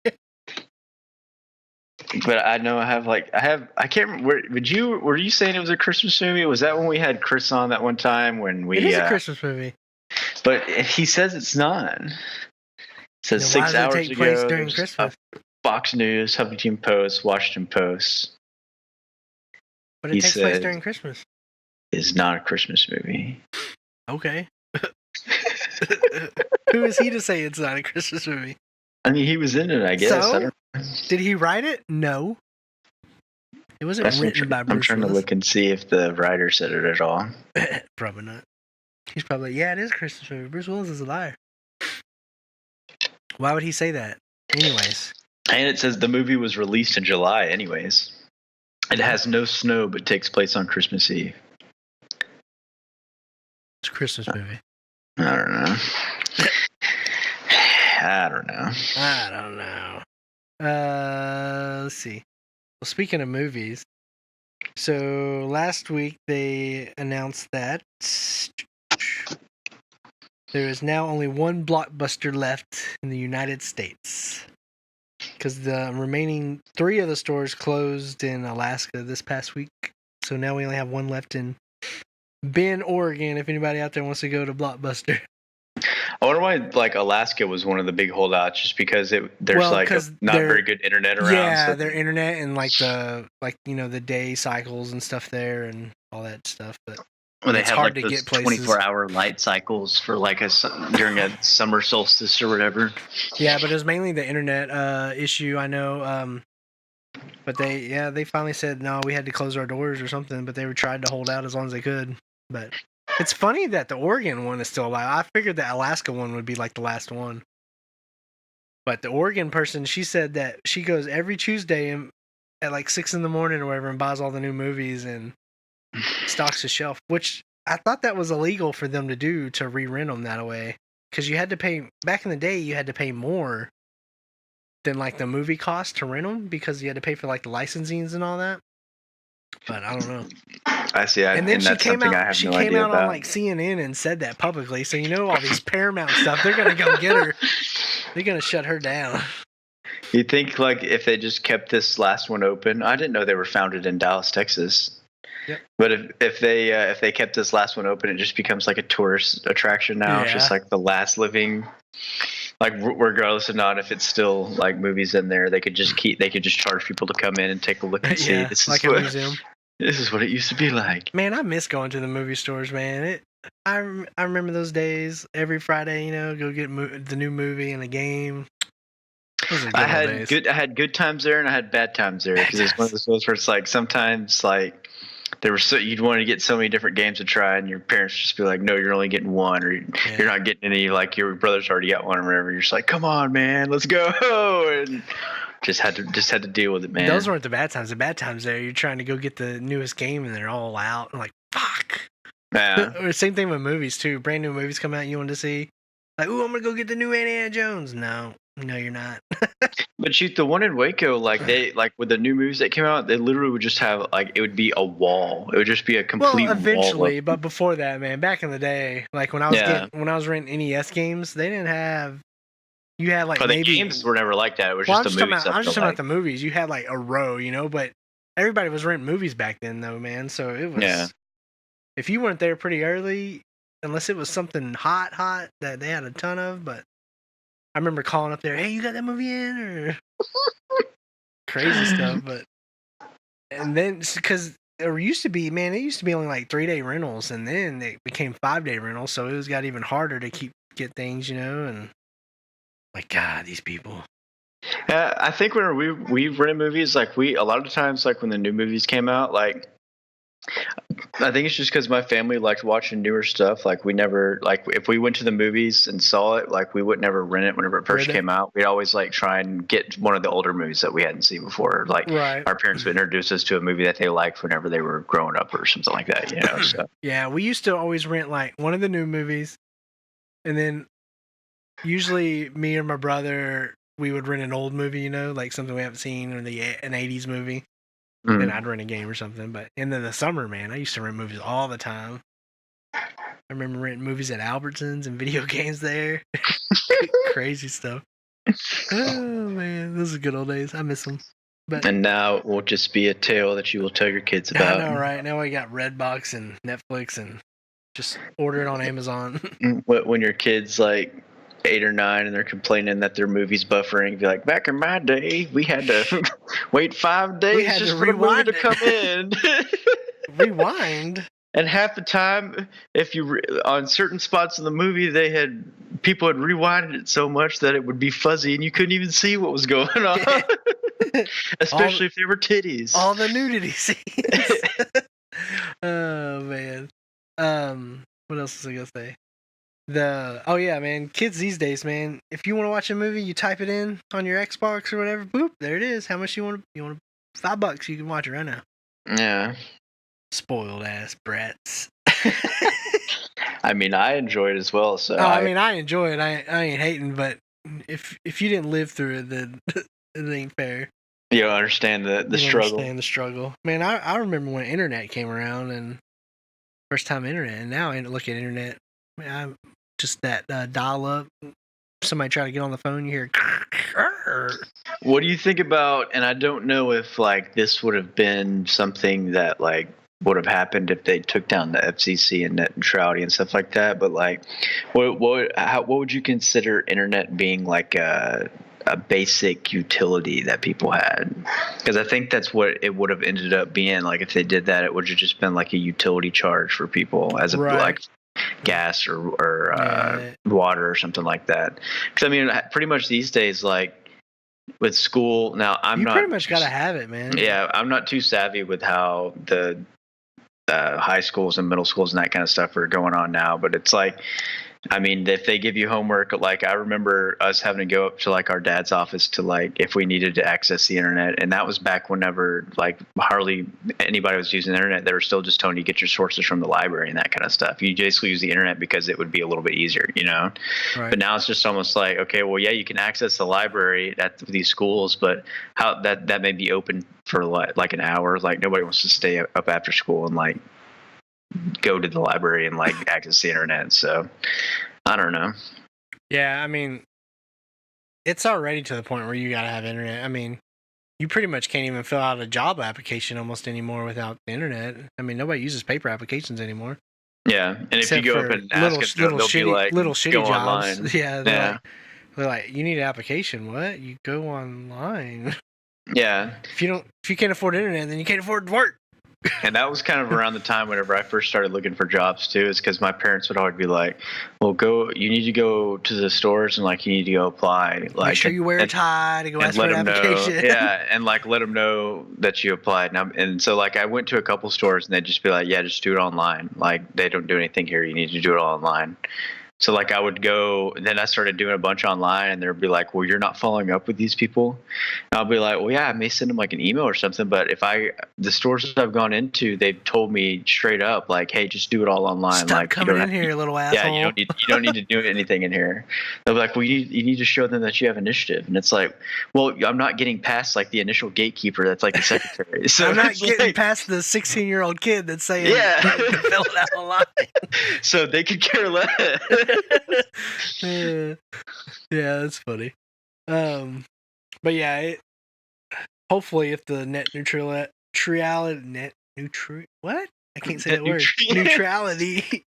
Speaker 2: But I know I can't remember. Were you saying it was a Christmas movie? Was that when we had Chris on that one time when we?
Speaker 1: It is a Christmas movie.
Speaker 2: But he says it's not. It says
Speaker 1: Then
Speaker 2: 6
Speaker 1: why does
Speaker 2: hours
Speaker 1: it take
Speaker 2: ago.
Speaker 1: place during Christmas?
Speaker 2: Fox News, Huffington Post, Washington Post.
Speaker 1: But it takes place during Christmas.
Speaker 2: It's not a Christmas movie.
Speaker 1: Okay. Who is he to say it's not a Christmas movie?
Speaker 2: I mean, he was in it, I guess.
Speaker 1: So, did he write it? No. It wasn't written by Bruce
Speaker 2: I'm trying to look and see if the writer said it at all.
Speaker 1: Probably not. He's probably like, yeah, it is a Christmas movie. Bruce Willis is a liar. Why would he say that? Anyways.
Speaker 2: And it says the movie was released in July anyways. It has no snow, but takes place on Christmas Eve.
Speaker 1: It's a Christmas movie.
Speaker 2: I don't know.
Speaker 1: I don't know. Let's see. Well, speaking of movies, so last week they announced that there is now only one blockbuster left in the United States. Because the remaining 3 of the stores closed in Alaska this past week. So now we only have one left in Bend, Oregon, if anybody out there wants to go to Blockbuster.
Speaker 2: I wonder why Alaska was one of the big holdouts, just because there's not very good internet around.
Speaker 1: Yeah, so their internet and the day cycles and stuff there and all that stuff. But
Speaker 2: they have hard to those 24-hour light cycles for during a summer solstice or whatever.
Speaker 1: Yeah, but it was mainly the internet issue, I know. But they finally said no, we had to close our doors or something. But they tried to hold out as long as they could. But it's funny that the Oregon one is still alive. I figured the Alaska one would be like the last one. But the Oregon person, she said that she goes every Tuesday at 6 a.m. or whatever and buys all the new movies and stocks the shelf. Which I thought that was illegal for them to do, to re-rent them that way. Because you had to pay, back in the day, you had to pay more than the movie cost to rent them because you had to pay for the licensings and all that. But I don't know.
Speaker 2: I see.
Speaker 1: And then she came out on
Speaker 2: about.
Speaker 1: CNN and said that publicly. So all these Paramount stuff, they're gonna go get her. They're gonna shut her down.
Speaker 2: You think if they just kept this last one open? I didn't know they were founded in Dallas, Texas.
Speaker 1: Yep.
Speaker 2: But if they kept this last one open, it just becomes like a tourist attraction now. Yeah. It's just like the last living. Regardless of not if it's still movies in there, they could just charge people to come in and take a look and see.
Speaker 1: This is a museum.
Speaker 2: This is what it used to be like.
Speaker 1: Man, I miss going to the movie stores, man. I remember those days. Every Friday, go get the new movie and a game.
Speaker 2: I had good times there and I had bad times there because it's one of those where it's sometimes there were you'd want to get so many different games to try, and your parents just be like, "No, you're only getting one," or "You're not getting any." Your brother's already got one or whatever. You're just like, "Come on, man, let's go!" And just had to deal with it, man.
Speaker 1: Those weren't the bad times. The bad times there, you're trying to go get the newest game, and they're all out. I'm like, "Fuck."
Speaker 2: Yeah.
Speaker 1: Same thing with movies too. Brand new movies come out, you want to see. "Ooh, I'm gonna go get the new Indiana Jones." No, you're not.
Speaker 2: But shoot, the one in Waco, with the new movies that came out, they literally would just have it would be a wall. It would just be a complete wall.
Speaker 1: Eventually, but before that, man, back in the day, when I was renting NES games, they didn't have. You had
Speaker 2: the games were never like that. It was just the movies.
Speaker 1: I'm just talking about the movies. You had a row, but everybody was renting movies back then, though, man. So it was. Yeah. If you weren't there pretty early, unless it was something hot that they had a ton of, but. I remember calling up there, "Hey, you got that movie in?" or crazy stuff. But and then because it used to be only 3-day rentals, and then they became 5-day rentals, so it got even harder to get things, and God, these people.
Speaker 2: Yeah, I think when we rented movies, a lot of the times, when the new movies came out, I think it's just because my family liked watching newer stuff. We never if we went to the movies and saw it, we would never rent it whenever it first came out. We'd always try and get one of the older movies that we hadn't seen before.
Speaker 1: Right.
Speaker 2: Our parents would introduce us to a movie that they liked whenever they were growing up or something like that. So.
Speaker 1: Yeah, we used to always rent one of the new movies, and then usually me or my brother, we would rent an old movie, something we haven't seen, or an 80s movie. Then I'd rent a game or something. But in the summer, man, I used to rent movies all the time. I remember renting movies at Albertsons and video games there. Crazy stuff. Oh, man. Those are good old days. I miss them. But
Speaker 2: And now it will just be a tale that you will tell your kids
Speaker 1: I
Speaker 2: about.
Speaker 1: know, right? Now we got Redbox and Netflix and just order it on Amazon.
Speaker 2: When your kid's like 8 or 9 and they're complaining that their movie's buffering, be like, back in my day, we had to wait 5 days
Speaker 1: had
Speaker 2: just
Speaker 1: to
Speaker 2: for the movie
Speaker 1: rewind
Speaker 2: to
Speaker 1: it.
Speaker 2: come in.
Speaker 1: Rewind.
Speaker 2: And half the time, if you on certain spots in the movie, people had rewinded it so much that it would be fuzzy and you couldn't even see what was going on. Especially if they were titties.
Speaker 1: All the nudity scenes. Oh man. What else was I gonna say? Oh yeah, man. Kids these days, man. If you want to watch a movie, you type it in on your Xbox or whatever. Boop, there it is. How much you want? You want $5? You can watch it right now.
Speaker 2: Yeah.
Speaker 1: Spoiled ass brats.
Speaker 2: I mean, I enjoy it as well. So
Speaker 1: I mean, I enjoy it. I ain't hating, but if you didn't live through it, then it ain't fair.
Speaker 2: You don't understand the struggle.
Speaker 1: Understand the struggle, man. I remember when internet came around and first time internet, and now I look at internet. Man, I'm just that dial up. Somebody try to get on the phone, you hear.
Speaker 2: What do you think about? And I don't know if like this would have been something that like would have happened if they took down the FCC and net neutrality and stuff like that. But like, what would you consider internet being like a basic utility that people had? Because I think that's what it would have ended up being. Like if they did that, it would have just been like a utility charge for people as a like gas or water or something like that. Because I mean, pretty much these days, like with school now, you pretty
Speaker 1: much got to have it, man.
Speaker 2: Yeah, I'm not too savvy with how the high schools and middle schools and that kind of stuff are going on now, but it's like, I mean, if they give you homework, like I remember us having to go up to like our dad's office to like if we needed to access the internet, and that was back whenever like hardly anybody was using the internet. They were still just telling you get your sources from the library and that kind of stuff. You basically use the internet because it would be a little bit easier, you know. Right. But now it's just almost like, okay, well, yeah, you can access the library at these schools, but how that may be open for like an hour. Like nobody wants to stay up after school and like go to the library and like access the internet. So I don't know.
Speaker 1: Yeah, I mean, it's already to the point where you gotta have internet. I mean, you pretty much can't even fill out a job application almost anymore without the internet. I mean, nobody uses paper applications anymore.
Speaker 2: Yeah, and
Speaker 1: except
Speaker 2: if you go up and ask them, they'll be like,
Speaker 1: little shitty
Speaker 2: go
Speaker 1: jobs.
Speaker 2: online.
Speaker 1: Yeah, they're like, you need an application. What? You go online.
Speaker 2: Yeah.
Speaker 1: If you can't afford internet, then you can't afford to work.
Speaker 2: And that was kind of around the time whenever I first started looking for jobs too, is because my parents would always be like, well, you need to go to the stores and like you need to go apply. Like,
Speaker 1: make sure you wear a tie to go ask for an application.
Speaker 2: Yeah, and like let them know that you applied. And so like I went to a couple stores and they'd just be like, yeah, just do it online. Like they don't do anything here. You need to do it all online. So like I would go, then I started doing a bunch online, and they'd be like, well, you're not following up with these people. And I'll be like, well, yeah, I may send them like an email or something, but the stores that I've gone into, they've told me straight up like, hey, just do it all online.
Speaker 1: Stop
Speaker 2: like
Speaker 1: coming in here, little asshole.
Speaker 2: Yeah, you don't need to do anything in here. They'll be like, well, you need to show them that you have initiative. And it's like, well, I'm not getting past like the initial gatekeeper that's like the secretary. So
Speaker 1: I'm not getting past the 16-year-old kid that's saying,
Speaker 2: yeah,
Speaker 1: fill it out online.
Speaker 2: So they could care less.
Speaker 1: Yeah, that's funny. But yeah, hopefully if the net neutrality what? I can't say that word. Neutrality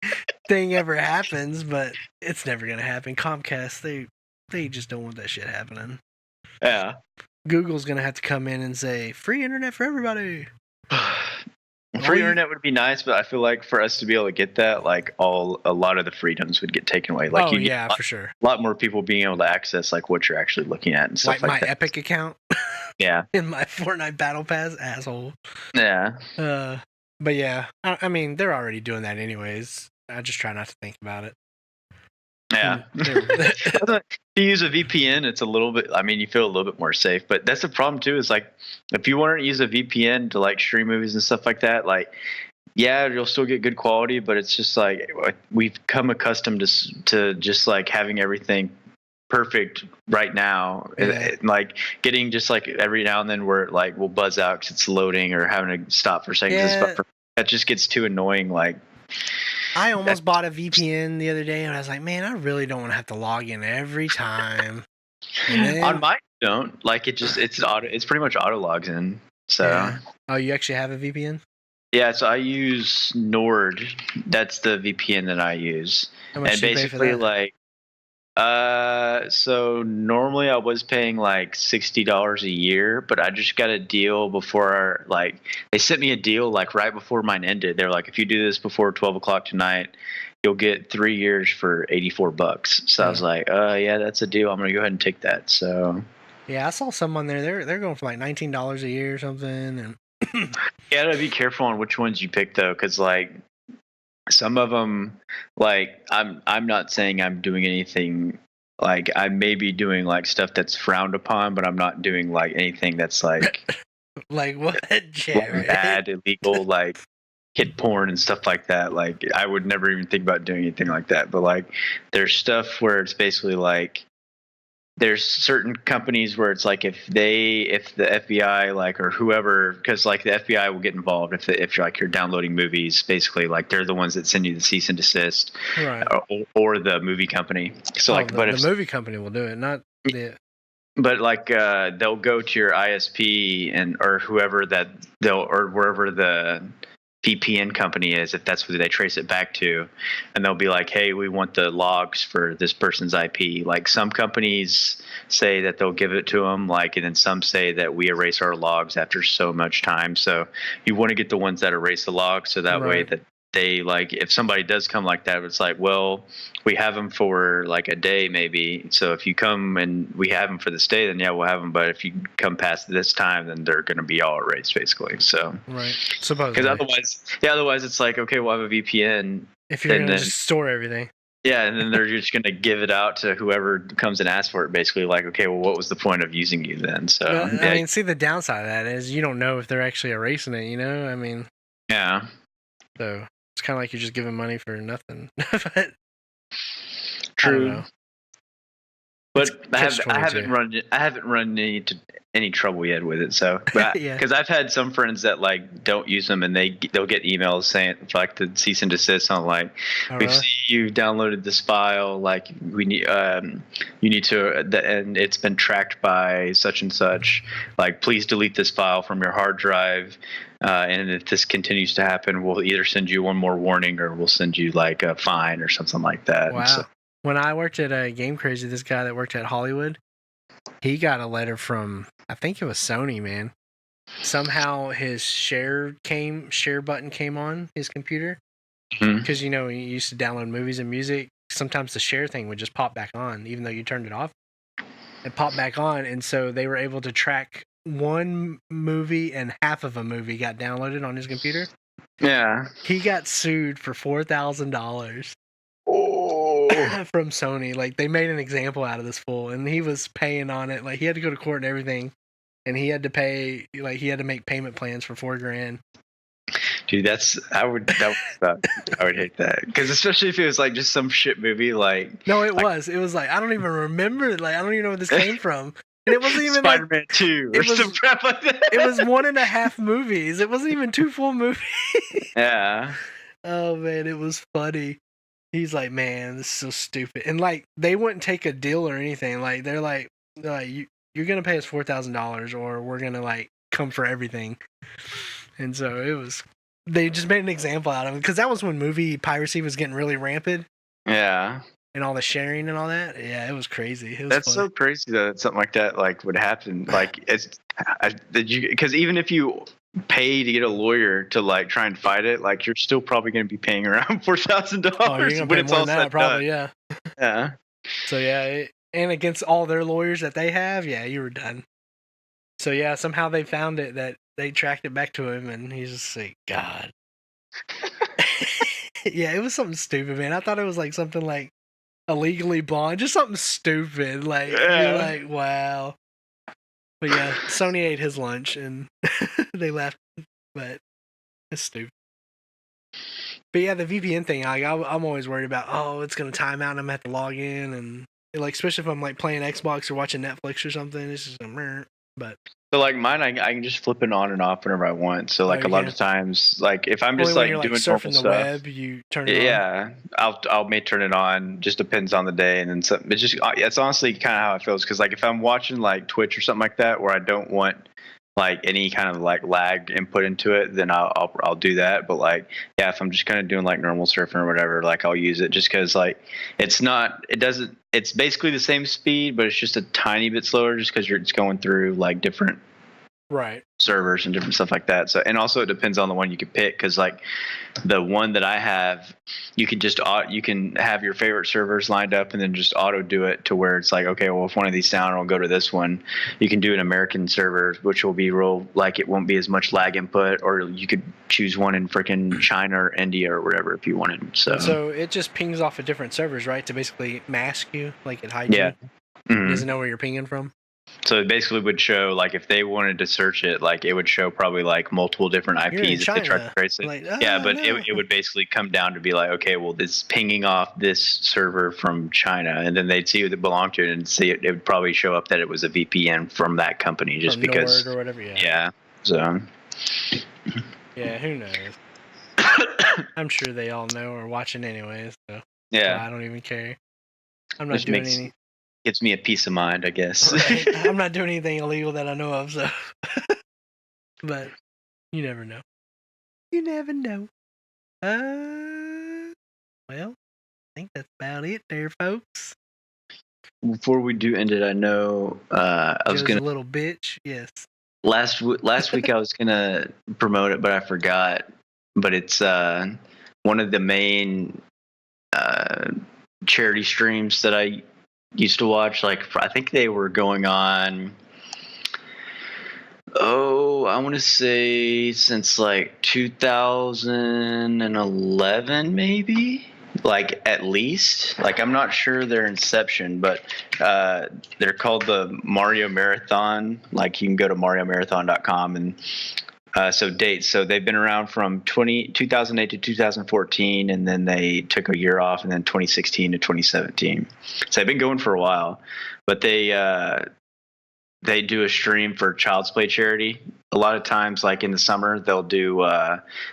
Speaker 1: thing ever happens, but it's never gonna happen. Comcast, they just don't want that shit happening.
Speaker 2: Yeah.
Speaker 1: Google's gonna have to come in and say free internet for everybody.
Speaker 2: Free internet would be nice, but I feel like for us to be able to get that, like a lot of the freedoms would get taken away. Like
Speaker 1: for sure.
Speaker 2: A lot more people being able to access like what you're actually looking at and stuff like
Speaker 1: my
Speaker 2: that.
Speaker 1: Epic account.
Speaker 2: Yeah.
Speaker 1: In my Fortnite Battle Pass, asshole.
Speaker 2: Yeah.
Speaker 1: But yeah, I mean they're already doing that anyways. I just try not to think about it.
Speaker 2: Yeah. If you use a VPN, it's a little bit, I mean, you feel a little bit more safe, but that's the problem too, is like, if you want to use a VPN to like stream movies and stuff like that, like, yeah, you'll still get good quality, but it's just like, we've come accustomed to just like having everything perfect right now.
Speaker 1: Yeah.
Speaker 2: Like getting just like every now and then where like we'll buzz out because it's loading or having to stop for a second.
Speaker 1: Yeah.
Speaker 2: That just gets too annoying. Like,
Speaker 1: I almost bought a VPN the other day, and I was like, man, I really don't want to have to log in every time.
Speaker 2: On my don't like it. It's pretty much auto logs in. So
Speaker 1: Yeah. Oh, you actually have a VPN?
Speaker 2: yeah, so I use Nord. That's the VPN that I use,
Speaker 1: How much
Speaker 2: and
Speaker 1: do you pay for
Speaker 2: basically
Speaker 1: that?
Speaker 2: so normally I was paying like $60 a year, but I just got a deal before, like, they sent me a deal like right before mine ended. They're like, if you do this before 12 o'clock tonight, you'll get 3 years for $84. So I was like, yeah, that's a deal. I'm gonna go ahead and take that. So
Speaker 1: Yeah, I saw some on there. They're going for like $19 a year or something, and
Speaker 2: you gotta be careful on which ones you pick though, because like some of them, like I'm not saying I'm doing anything, like I may be doing like stuff that's frowned upon, but I'm not doing like anything that's like
Speaker 1: like what,
Speaker 2: like
Speaker 1: Jared?
Speaker 2: bad, illegal, like hit porn and stuff like that. Like I would never even think about doing anything like that. But like there's stuff where it's basically like there's certain companies where it's like if the FBI like or whoever, because like the FBI will get involved if like you're downloading movies, basically like they're the ones that send you the cease and desist,
Speaker 1: Right.
Speaker 2: or the movie company. So like, but
Speaker 1: the
Speaker 2: if
Speaker 1: movie company will do it, not the.
Speaker 2: but like they'll go to your ISP and or whoever that they'll or wherever the VPN company is, if that's who they trace it back to, and they'll be like, hey, we want the logs for this person's IP. Like some companies say that they'll give it to them, like, and then some say that we erase our logs after so much time. So you want to get the ones that erase the logs, so that way that they, like, if somebody does come like that, it's like, well, we have them for like a day maybe. So if you come and we have them for this day, then yeah, we'll have them. But if you come past this time, then they're going to be all erased basically. So
Speaker 1: Supposedly.
Speaker 2: because otherwise it's like, okay, we'll have a VPN.
Speaker 1: If you're going to just store everything.
Speaker 2: Yeah, and then they're just going to give it out to whoever comes and asks for it. Basically, like, okay, well, what was the point of using you then? So
Speaker 1: I mean, see, the downside of that is you don't know if they're actually erasing it. You know, I mean.
Speaker 2: Yeah.
Speaker 1: So it's kind of like you're just giving money for nothing. But,
Speaker 2: true. But I haven't run any trouble yet with it. So, because I've had some friends that like don't use them and they'll get emails saying like the cease and desist on like, we've seen you downloaded this file, like we need you need to, and it's been tracked by such and such, like please delete this file from your hard drive. And if this continues to happen, we'll either send you one more warning or we'll send you like a fine or something like that.
Speaker 1: Wow. So, when I worked at Game Crazy, this guy that worked at Hollywood, he got a letter from, I think it was Sony, man. Somehow his share button came on his computer. Because, you know, you used to download movies and music. Sometimes the share thing would just pop back on, even though you turned it off. It popped back on, and so they were able to track one movie and half of a movie got downloaded on his computer.
Speaker 2: Yeah.
Speaker 1: He got sued for $4,000. From Sony. Like, they made an example out of this fool, and he was paying on it. Like, he had to go to court and everything, and he had to pay, like, he had to make payment plans for $4,000.
Speaker 2: Dude, I would hate that, because especially if it was like just some shit movie, like.
Speaker 1: No, it was like, I don't even remember, like, I don't even know where this came from, and it wasn't even
Speaker 2: Spider-Man 2 or some crap like that.
Speaker 1: It was 1.5 movies. It wasn't even 2 full movies. Yeah. Oh man, it was funny. He's like, man, this is so stupid. And like, they wouldn't take a deal or anything. Like, they're like you're gonna pay us $4,000, or we're gonna like come for everything. And so they just made an example out of it, because that was when movie piracy was getting really rampant.
Speaker 2: Yeah.
Speaker 1: And all the sharing and all that. Yeah, it was crazy.
Speaker 2: That's so crazy that something like that like would happen. Like, because even if you pay to get a lawyer to like try and fight it, like you're still probably going to be paying around $4,000 when it's all said
Speaker 1: probably
Speaker 2: done.
Speaker 1: Yeah. So yeah, and against all their lawyers that they have, yeah, you were done. So yeah, somehow they found it, that they tracked it back to him, and he's just like, God. Yeah, it was something stupid, man. I thought it was like something like illegally blonde, just something stupid. Like, you're like, wow. But yeah, Sony ate his lunch and they left, but it's stupid. But yeah, the VPN thing, I'm always worried about, it's going to time out and I'm going to have to log in, and like, especially if I'm like playing Xbox or watching Netflix or something, it's just But
Speaker 2: so like mine, I can just flip it on and off whenever I want. So like a lot of times, like if I'm just
Speaker 1: only when
Speaker 2: like
Speaker 1: you're like
Speaker 2: doing normal
Speaker 1: surfing the
Speaker 2: stuff,
Speaker 1: web, you turn it on.
Speaker 2: yeah, I may turn it on. Just depends on the day, and then some. It's honestly kind of how it feels because like if I'm watching like Twitch or something like that, where I don't want like any kind of like lag input into it, then I'll do that. But like yeah, if I'm just kind of doing like normal surfing or whatever, like I'll use it just because like it's basically the same speed, but it's just a tiny bit slower just because it's going through like different
Speaker 1: Right.
Speaker 2: servers and different stuff like that. So, and also it depends on the one you can pick because like the one that I have, you can have your favorite servers lined up and then just auto do it to where it's like, okay, well if one of these down, I'll go to this one. You can do an American server, which will be real, like it won't be as much lag input, or you could choose one in freaking China or India or whatever if you wanted.
Speaker 1: So it just pings off of different servers, right? To basically mask you, like it hides
Speaker 2: yeah.
Speaker 1: you.
Speaker 2: Mm-hmm.
Speaker 1: It doesn't know where you're pinging from.
Speaker 2: So it basically would show, like, if they wanted to search it, like, it would show probably, like, multiple different IPs if they tried to trace it.
Speaker 1: Like,
Speaker 2: yeah, but
Speaker 1: no.
Speaker 2: it would basically come down to be like, okay, well, this pinging off this server from China, and then they'd see who it belonged to and see it would probably show up that it was a VPN from that company just
Speaker 1: from
Speaker 2: because.
Speaker 1: Nord or whatever,
Speaker 2: Yeah, so.
Speaker 1: Yeah, who knows? I'm sure they all know or watching anyways, so.
Speaker 2: Yeah.
Speaker 1: I don't even care. I'm not doing any.
Speaker 2: Gives me a peace of mind, I guess.
Speaker 1: Right. I'm not doing anything illegal that I know of, so. But you never know. You never know. Well, I think that's about it there, folks.
Speaker 2: Before we do end it, I know I was
Speaker 1: Joe's a little bitch, yes.
Speaker 2: Last week I was gonna promote it, but I forgot. But it's one of the main charity streams that I used to watch. Like I think they were going on. Oh, I want to say since like 2011, maybe. Like at least. Like I'm not sure their inception, but they're called the Mario Marathon. Like you can go to mariomarathon.com and. So dates. So they've been around from 2008 to 2014, and then they took a year off, and then 2016 to 2017. So they've been going for a while, but they do a stream for Child's Play charity. A lot of times, like in the summer, they'll do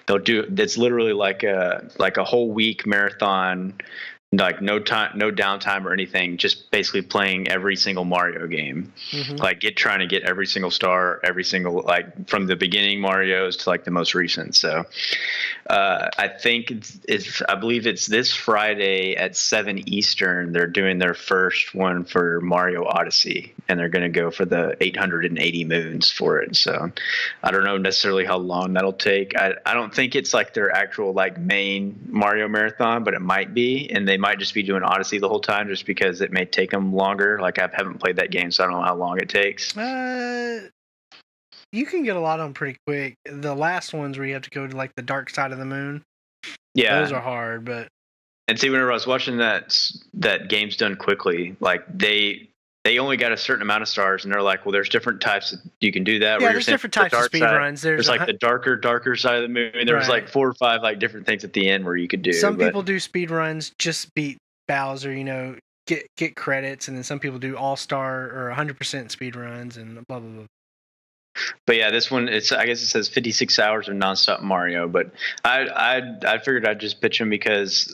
Speaker 2: it's literally like a whole week marathon. Like no downtime or anything, just basically playing every single Mario game. Mm-hmm. Like trying to get every single star, every single, like from the beginning Marios to like the most recent. So I think I believe it's this Friday at 7 Eastern. They're doing their first one for Mario Odyssey, and they're going to go for the 880 moons for it. So I don't know necessarily how long that'll take. I don't think it's like their actual like main Mario marathon, but it might be, and they might just be doing Odyssey the whole time just because it may take them longer. Like I haven't played that game, so I don't know how long it takes.
Speaker 1: You can get a lot of them pretty quick. The last ones where you have to go to like the dark side of the moon.
Speaker 2: Yeah.
Speaker 1: Those are hard, but.
Speaker 2: And see, whenever I was watching that game's done quickly, like they only got a certain amount of stars, and they're like, well, there's different types that you can do that.
Speaker 1: Yeah, there's different types of speed runs.
Speaker 2: There's like the darker side of the moon. And there was like 4 or 5 like different things at the end where you could do.
Speaker 1: Some people do speed runs, just beat Bowser, get credits, and then some people do all-star or 100% speed runs and blah, blah, blah.
Speaker 2: But yeah, this one, I guess it says 56 hours of nonstop Mario, but I figured I'd just pitch them because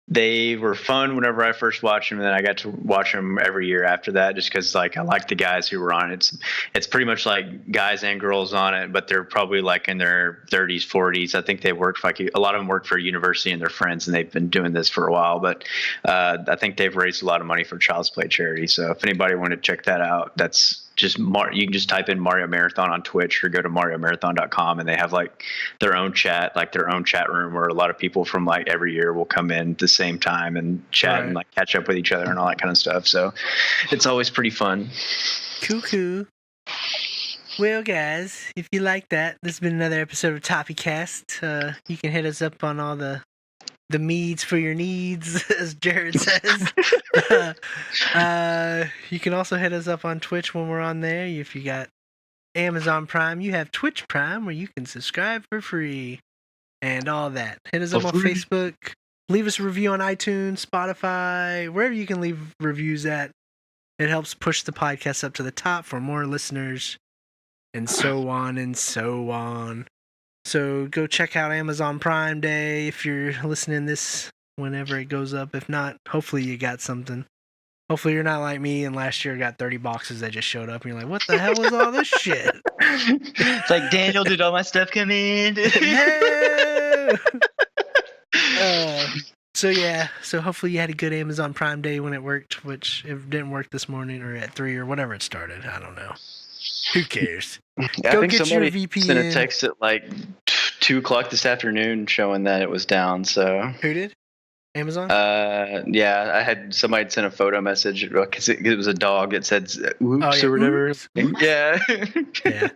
Speaker 2: they were fun whenever I first watched them, and then I got to watch them every year after that, just because like I like the guys who were on it. It's pretty much like guys and girls on it, but they're probably like in their 30s, 40s. I think they work like a lot of them work for a university and their friends, and they've been doing this for a while. But I think they've raised a lot of money for Child's Play charity. So if anybody wanted to check that out, that's just you can just type in Mario Marathon on Twitch or go to mariomarathon.com, and they have like their own chat room where a lot of people from like every year will come in at the same time and chat and like catch up with each other and all that kind of stuff. So it's always pretty fun.
Speaker 1: Cool. Well, guys, if you like that, this has been another episode of TopiCast. You can hit us up on all the meads for your needs, as Jared says. You can also hit us up on Twitch when we're on there. If you got Amazon Prime, you have Twitch Prime where you can subscribe for free and all that. Hit us up on Facebook. Leave us a review on iTunes, Spotify, wherever you can leave reviews at. It helps push the podcast up to the top for more listeners, and so on and so on. So go check out Amazon Prime Day if you're listening this whenever it goes up. If not, hopefully you got something. Hopefully you're not like me and last year got 30 boxes that just showed up and you're like, what the hell was all this shit?
Speaker 2: It's like, Daniel, did all my stuff come in?
Speaker 1: No! So hopefully you had a good Amazon Prime Day when it worked, which it didn't work this morning or at 3 or whenever it started. I don't know. Who cares?
Speaker 2: Yeah,
Speaker 1: Go
Speaker 2: I think
Speaker 1: get your
Speaker 2: somebody
Speaker 1: VPN.
Speaker 2: sent a text at like 2 o'clock this afternoon showing that it was down. So
Speaker 1: Who did? Amazon?
Speaker 2: Yeah, I had somebody sent a photo message because it was a dog that said "oops" or whatever.
Speaker 1: Oops.
Speaker 2: Yeah.
Speaker 1: Yeah.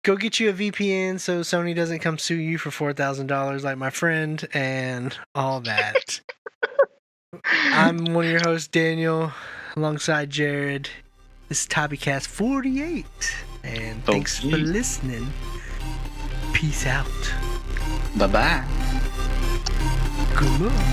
Speaker 1: Go get you a VPN so Sony doesn't come sue you for $4,000 like my friend and all that. I'm one of your hosts, Daniel, alongside Jared. This is TopiCast 48. And thanks for listening. Peace out.
Speaker 2: Bye-bye.
Speaker 1: Good luck.